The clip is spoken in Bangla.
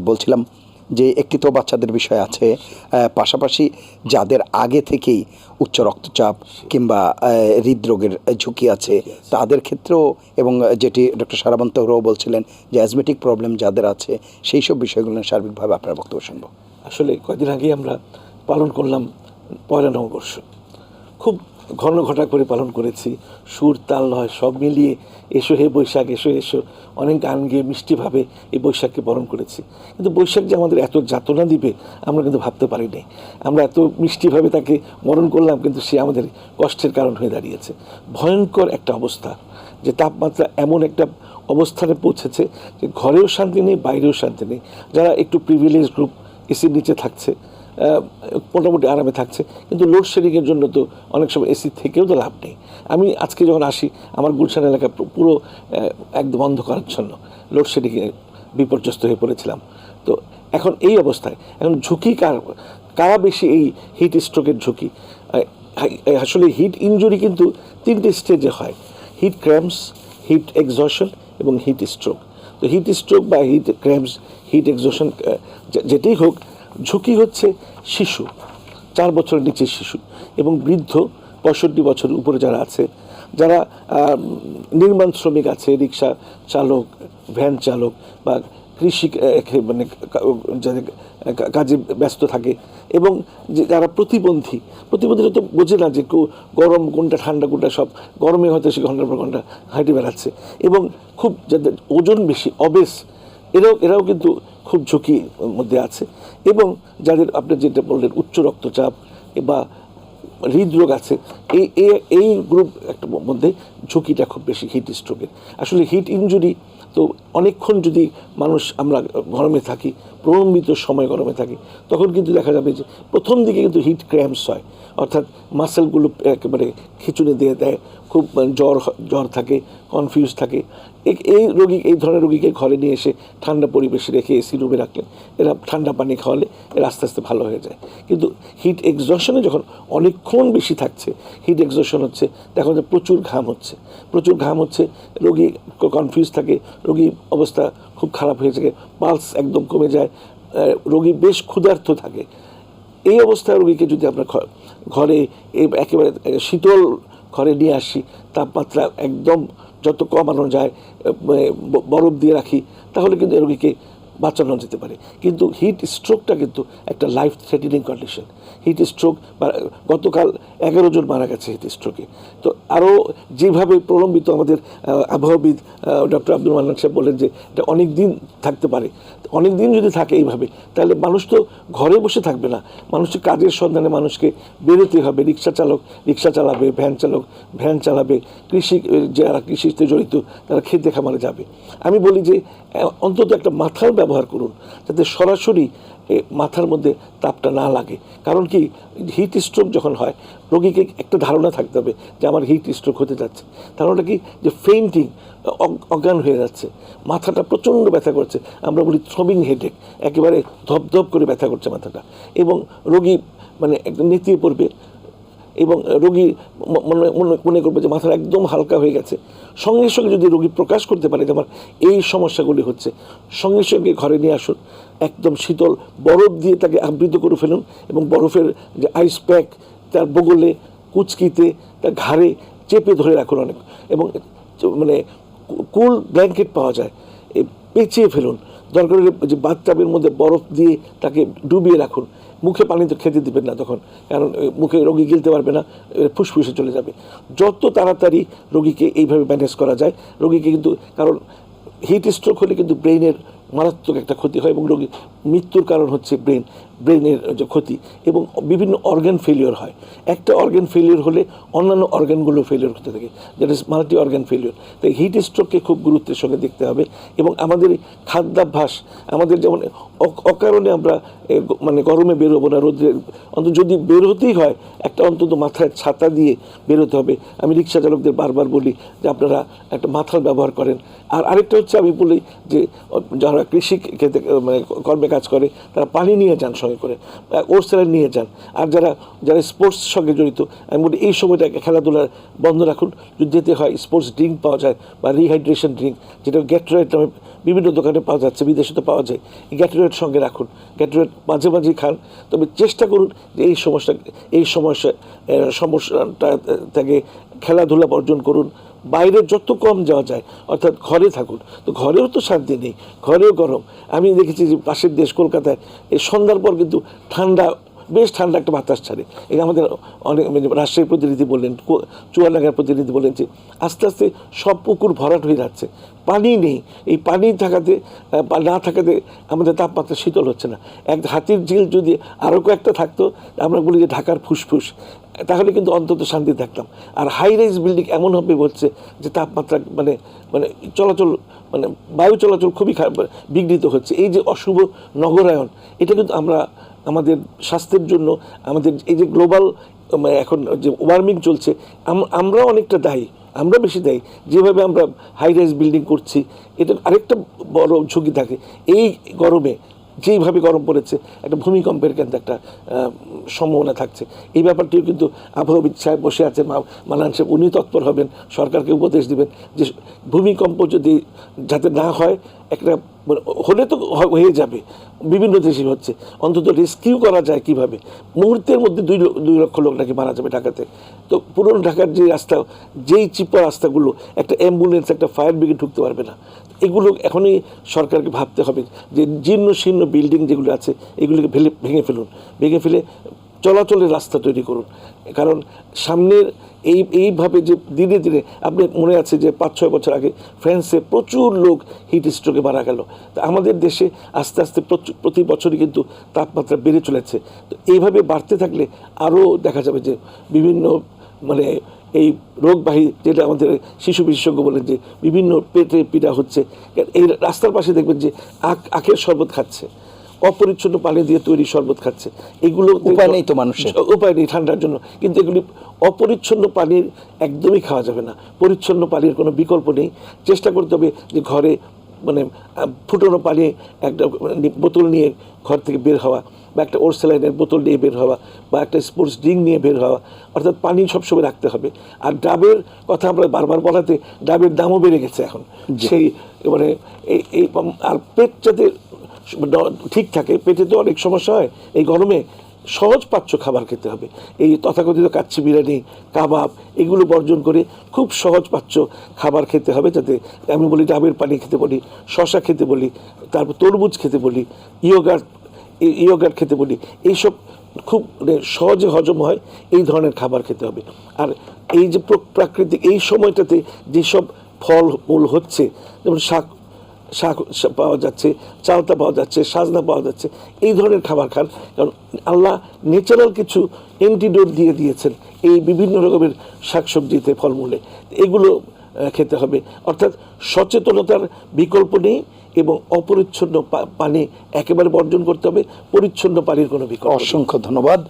বলছিলাম যে একটি তো বাচ্চাদের বিষয় আছে, পাশাপাশি যাদের আগে থেকেই উচ্চ রক্তচাপ কিংবা হৃদরোগের ঝুঁকি আছে তাদের ক্ষেত্রেও, এবং যেটি ডক্টর সারাবন্ত তহরাও বলছিলেন যে অ্যাজমেটিক প্রবলেম যাদের আছে, সেই সব বিষয়গুলো সার্বিকভাবে আপনার বক্তব্য শুনবো। আসলে কয়েকদিন আগেই আমরা পালন করলাম পয়লা নববর্ষ, খুব ঘন ঘটা করে পালন করেছি, সুর তাল লয় সব মিলিয়ে এসো হে বৈশাখ এসো এসো অনেক গান গিয়ে মিষ্টিভাবে এই বৈশাখকে বরণ করেছি। কিন্তু বৈশাখ যে আমাদের এত যাতনা দিবে আমরা কিন্তু ভাবতে পারিনি। আমরা এত মিষ্টিভাবে তাকে বরণ করলাম, কিন্তু সে আমাদের কষ্টের কারণ হয়ে দাঁড়িয়েছে। ভয়ঙ্কর একটা অবস্থা, যে তাপমাত্রা এমন একটা অবস্থানে পৌঁছেছে যে ঘরেও শান্তি নেই, বাইরেও শান্তি নেই। যারা একটু প্রিভিলেজ গ্রুপ এসির নিচে থাকছে, মোটামুটি আরামে থাকছে, কিন্তু লোডশেডিংয়ের জন্য তো অনেক সময় এসি থেকেও তো লাভ নেই। আমি আজকে যখন আসি আমার গুলশান এলাকা পুরো একদম অন্ধকারাচ্ছন্ন, লোডশেডিংয়ে বিপর্যস্ত হয়ে পড়েছিলাম। তো এখন এই অবস্থায় এখন ঝুঁকি কারা বেশি এই হিট স্ট্রোকের ঝুঁকি? আসলে হিট ইনজুরি কিন্তু 3টে স্টেজে হয়: হিট ক্র্যাম্পস, হিট এক্সজশন এবং হিট স্ট্রোক। তো হিট স্ট্রোক বা হিট ক্র্যাম্পস, হিট এক্সজশন যেটাই হোক, ঝুঁকি হচ্ছে শিশু, 4 বছরের নিচের শিশু এবং বৃদ্ধ, 65 বছরের উপরে যারা আছে, যারা নির্মাণ শ্রমিক আছে, রিক্সা চালক, ভ্যান চালক বা কৃষি মানে যাদের কাজে ব্যস্ত থাকে, এবং যারা প্রতিবন্ধীরা তো বোঝে না যে গরম কোনটা ঠান্ডা কোনটা, সব গরমে হয়তো সে ঘন্টার পর ঘন্টা হাঁটে বেড়াচ্ছে, এবং খুব যাদের ওজন বেশি, অবেস, এরাও কিন্তু খুব ঝুঁকির মধ্যে আছে। এবং যাদের আপনি যেটা বললেন উচ্চ রক্তচাপ বা হৃদরোগ আছে, এই গ্রুপ একটা মধ্যে ঝুঁকিটা খুব বেশি হিট স্ট্রোকের। আসলে হিট ইনজুরি তো অনেকক্ষণ যদি আমরা গরমে থাকি, প্রলম্বিত সময় গরমে থাকি, তখন কিন্তু দেখা যাবে যে প্রথম দিকে কিন্তু হিট ক্র্যাম্পস হয়, অর্থাৎ মাসেলগুলো একেবারে খিঁচুনি দিয়ে দেয়, খুব জ্বর থাকে, কনফিউজ থাকে। এই ধরনের রোগীকে ঘরে নিয়ে এসে ঠান্ডা পরিবেশে রেখে এসি রুমে রাখলে, এরা ঠান্ডা পানি খাওয়ালে এরা আস্তে আস্তে ভালো হয়ে যায়। কিন্তু হিট এক্সজশনে যখন অনেকক্ষণ বেশি থাকছে, হিট এক্সজশন হচ্ছে, দেখা যায় প্রচুর ঘাম হচ্ছে, রোগী কনফিউজ থাকে, রোগী অবস্থা খুব খারাপ হয়ে যায়, পালস একদম কমে যায়, রোগী বেশ ক্ষুধার্ত থাকে। এই অবস্থায় রোগীকে যদি আমরা ঘরে একেবারে শীতল ঘরে নিয়ে আসি, তাপমাত্রা একদম যত কমানো যায় বরফ দিয়ে রাখি, তাহলে কিন্তু রোগীকে বাঁচানো যেতে পারে। কিন্তু হিট স্ট্রোকটা কিন্তু একটা life threatening condition. Heat stroke, গতকাল 11 জন মারা গেছে হিট স্ট্রোকে। তো আরও যেভাবে প্রলম্বিত, আমাদের আবহাওয়াবিদ ডক্টর আব্দুল মান্নান সাহেব বলেন যে এটা অনেক দিন থাকতে পারে। অনেক দিন যদি থাকে এইভাবে, তাহলে মানুষ তো ঘরে বসে থাকবে না, মানুষের কাজের সন্ধানে মানুষকে বেরোতে হবে। রিক্সা চালাবে, ভ্যান চালাবে, যারা কৃষিতে জড়িত তারা খেতে খামারে যাবে। আমি বলি যে অন্তত একটা মাথার ব্যবহার করুন, যাতে সরাসরি মাথার মধ্যে তাপটা না লাগে। কারণ কি, হিট স্ট্রোক যখন হয়, রোগীকে একটা ধারণা থাকতে হবে যে আমার হিট স্ট্রোক হতে যাচ্ছে। ধারণাটা কি, যে ফেইন্টিং, অজ্ঞান হয়ে যাচ্ছে, মাথাটা প্রচণ্ড ব্যথা করছে, আমরা বলি থ্রবিং হেডেক, একেবারে ধপধপ করে ব্যথা করছে মাথাটা, এবং রোগী মানে একদম নেতিয়ে পড়বে, এবং রোগী মনে করবে যে মাথাটা একদম হালকা হয়ে গেছে। সঙ্গে সঙ্গে যদি রোগী প্রকাশ করতে পারে যে আমার এই সমস্যাগুলি হচ্ছে, সঙ্গে সঙ্গে ঘরে নিয়ে আসুন, একদম শীতল বরফ দিয়ে তাকে আবৃত করে ফেলুন, এবং বরফের যে আইস প্যাক তার বগলে, কুচকিতে, তার ঘাড়ে চেপে ধরে রাখুন অনেক, এবং মানে কুল ব্ল্যাঙ্কেট পাওয়া যায়, পেঁচিয়ে ফেলুন, দরকার হলে যে বাথটাবের মধ্যে বরফ দিয়ে তাকে ডুবিয়ে রাখুন। মুখে পানি তো খেতে দিবেন না তখন, কারণ মুখে রোগী গিলতে পারবে না, ফুসফুসে চলে যাবে। যত তাড়াতাড়ি রোগীকে এইভাবে ম্যানেজ করা যায়, রোগীকে কিন্তু, কারণ হিট স্ট্রোক হলে কিন্তু ব্রেইনের মারাত্মক একটা ক্ষতি হয়, এবং রোগী মৃত্যুর কারণ হচ্ছে ব্রেনের যে ক্ষতি, এবং বিভিন্ন অর্গান ফেলিওর হয়। একটা অর্গান ফেলিওর হলে অন্যান্য অর্গানগুলো ফেলিওর হতে থাকে, that is multi organ failure. তাই হিট স্ট্রোককে খুব গুরুত্বের সঙ্গে দেখতে হবে। এবং আমাদের খাদ্যাভ্যাস, আমাদের যেমন অকারণে আমরা মানে গরমে বেরোবো না, রোদ্রে, অন্তত যদি বের হতেই হয় একটা অন্তত মাথায় ছাতা দিয়ে বেরোতে হবে। আমি রিক্সা চালকদের বারবার বলি যে আপনারা একটা মাথার ব্যবহার করেন। আর আরেকটা হচ্ছে, আমি বলি যে যারা যারা কৃষি খেতে মানে কর্মে কাজ করে তারা পানি নিয়ে যান সঙ্গে করে, ওরসেলার নিয়ে যান। আর যারা যারা স্পোর্টস সঙ্গে জড়িত, আমি বলি এই সময়টাকে খেলাধুলা বন্ধ রাখুন। যদি যেতে হয় স্পোর্টস ড্রিঙ্ক পাওয়া যায় বা রিহাইড্রেশন ড্রিঙ্ক, যেটা গ্যাটোরেট নামে বিভিন্ন দোকানে পাওয়া যাচ্ছে, বিদেশে তো পাওয়া যায়, এই গ্যাটোরেট সঙ্গে রাখুন, গ্যাটোরেট মাঝে মাঝে খান। তবে চেষ্টা করুন যে এই সমস্যাটা থেকে খেলাধুলা বর্জন করুন, বাইরে যত কম যাওয়া যায়, অর্থাৎ ঘরে থাকুন। তো ঘরেও তো শান্তি নেই, ঘরেও গরম। আমি দেখেছি যে পাশের দেশ কলকাতায় এই সন্ধ্যার পর কিন্তু বেশ ঠান্ডা একটা বাতাস ছাড়ে। এই আমাদের অনেক রাজশাহীর প্রতিনিধি বললেন, চুয়াডাঙ্গার প্রতিনিধি বললেন যে আস্তে আস্তে সব পুকুর ভরাট হয়ে যাচ্ছে, পানি নেই। এই পানি না থাকাতে আমাদের তাপমাত্রা শীতল হচ্ছে না। এক হাতির ঝিল যদি আরও কয়েকটা থাকতো, আমরা বলি যে ঢাকার ফুসফুস, তাহলে কিন্তু অন্তত শান্তি থাকতাম। আর হাই রাইজ বিল্ডিং এমনভাবে হচ্ছে যে তাপমাত্রা মানে মানে চলাচল মানে বায়ু চলাচল খুবই বিঘ্নিত হচ্ছে। এই যে অশুভ নগরায়ন, এটা কিন্তু আমাদের স্বাস্থ্যের জন্য, আমাদের এই যে গ্লোবাল এখন যে ওয়ার্মিং চলছে, আমরা অনেকটা দায়ী, আমরা বেশি দায়ী। যেভাবে আমরা হাই রাইজ বিল্ডিং করছি, এটা আরেকটা বড় ঝুঁকি থাকে। এই গরমে যেইভাবে গরম পড়েছে, একটা ভূমিকম্পের কিন্তু একটা সম্ভাবনা থাকছে। এই ব্যাপারটিও কিন্তু আবহাওয়াবিদ সাহেব বসে আছেন, মানান সাহেব, উনি তৎপর হবেন, সরকারকে উপদেশ দিবেন যে ভূমিকম্প যদি যাতে না হয়, একটা হলে তো হয়ে যাবে, বিভিন্ন দেশে হচ্ছে, অন্তত রেস্কিউ করা যায় কিভাবে। মুহূর্তের মধ্যে 2 লক্ষ লোক নাকি মারা যাবে ঢাকাতে। তো পুরনো ঢাকার যে রাস্তা, যেই চিপা রাস্তাগুলো, একটা অ্যাম্বুলেন্স, একটা ফায়ার ব্রিগেড ঢুকতে পারবে না। এগুলো এখনই সরকারকে ভাবতে হবে যে জীর্ণ শীর্ণ বিল্ডিং যেগুলো আছে এগুলোকে ভেঙে ফেলে চলাচলের রাস্তা তৈরি করুন। কারণ সামনের এইভাবে যে ধীরে ধীরে, আপনার মনে আছে যে 5-6 বছর আগে ফ্রান্সে প্রচুর লোক হিট স্ট্রোকে মারা গেল। তো আমাদের দেশে আস্তে আস্তে প্রতি বছরই কিন্তু তাপমাত্রা বেড়ে চলেছে। তো এইভাবে বাড়তে থাকলে আরও দেখা যাবে যে বিভিন্ন মানে এই রোগবাহী, যেটা আমাদের শিশু বিশেষজ্ঞ বলেন যে বিভিন্ন পেটে পীড়া হচ্ছে। এই রাস্তার পাশে দেখবেন যে আখের শরবত খাচ্ছে, অপরিচ্ছন্ন পানি দিয়ে তৈরি শরবত খাচ্ছে। এগুলো উপায় নেই তো মানুষের, উপায় নেই ঠান্ডার জন্য। কিন্তু এগুলি অপরিচ্ছন্ন পানির একদমই খাওয়া যাবে না, পরিচ্ছন্ন পানির কোনো বিকল্প নেই। চেষ্টা করতে হবে যে ঘরে মানে ফুটানো পানি একটা বোতল নিয়ে ঘর থেকে বের হওয়া, বা একটা ওরসেলাইনের বোতল নিয়ে বের হওয়া, বা একটা স্পোর্টস ড্রিঙ্ক নিয়ে বের হওয়া। অর্থাৎ পানি সবসময় রাখতে হবে। আর ডাবের কথা আমরা বারবার বলাতে ডাবের দামও বেড়ে গেছে এখন। সেই মানে এই আর পেট যাতে ঠিক থাকে, পেটে তো অনেক সমস্যা হয় এই গরমে, সহজ পাচ্য খাবার খেতে হবে। এই তথাকথিত কাচ্চি বিরিয়ানি, কাবাব, এগুলো বর্জন করে খুব সহজ পাচ্য খাবার খেতে হবে। যাতে আমি বলি ডাবের পানি খেতে বলি, শশা খেতে বলি, তারপর তরমুজ খেতে বলি, ইয়োগার্ট খেতে বলি। এইসব খুব সহজে হজম হয়, এই ধরনের খাবার খেতে হবে। আর এই যে প্রাকৃতিক এই সময়টাতে যেসব ফল মূল হচ্ছে, যেমন শাক পাওয়া যাচ্ছে, চালতা পাওয়া যাচ্ছে, সাজনা পাওয়া যাচ্ছে, এই ধরনের খাবার খান। কারণ আল্লাহ ন্যাচারাল কিছু অ্যান্টিডোট দিয়ে দিয়েছেন এই বিভিন্ন রকমের শাকসবজিতে, ফলমূলে। এগুলো খেতে হবে। অর্থাৎ সচেতনতার বিকল্প নেই, এবং অপরিচ্ছন্ন পানি একেবারে বর্জন করতে হবে, পরিচ্ছন্ন পানির কোনো বিকল্প নেই। অসংখ্য ধন্যবাদ।